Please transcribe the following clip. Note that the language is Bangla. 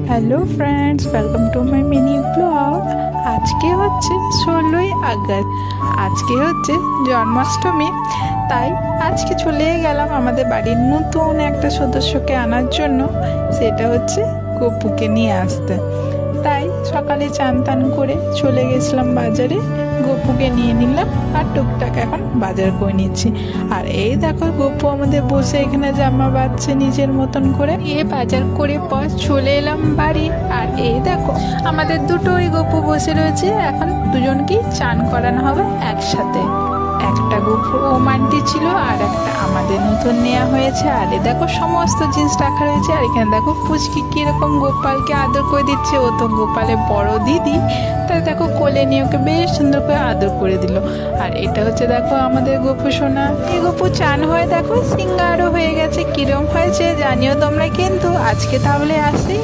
Hello friends, welcome to my mini blog. আজকে হচ্ছে 16ই আগস্ট, আজকে হচ্ছে জন্মাষ্টমী। তাই আজকে চলে গেলাম আমাদের বাড়ির নতুন একটা সদস্যকে আনার জন্য, সেটা হচ্ছে গপুকে নিয়ে আসতে। তাই সকালে চান টান করে চলে গেছিলাম বাজারে, গপুকে নিয়ে নিলাম আর টুকটাক এখন বাজার করে নিচ্ছি। আর এই দেখো গপু আমাদের বসে এখানে জামা বাঁধছে নিজের মতন করে। বাজার করে পর চলে এলাম বাড়ি। আর এই দেখো আমাদের দুটোই গপু বসে রয়েছে, এখন দুজনকেই চান করানো হবে একসাথে। একটা গপু ওমানটি ছিল আর একটা আমাদের নতুন নেওয়া হয়েছে। আর এ দেখো সমস্ত জিনিস রাখা রয়েছে। আর এখানে দেখো পুচকি কিরকম গোপালকে আদর করে দিচ্ছে, ও তো গোপালের বড় দিদি, তাই দেখো কোলে নিয়ে ওকে বেশ সুন্দর করে আদর করে দিল। আর এটা হচ্ছে দেখো আমাদের গপু সোনা। এই গপু চান হয়ে দেখো সিঙ্গারও হয়ে গেছে, কিরম হয়েছে জানিও তোমরা কিন্তু। আজকে তাহলে আসি।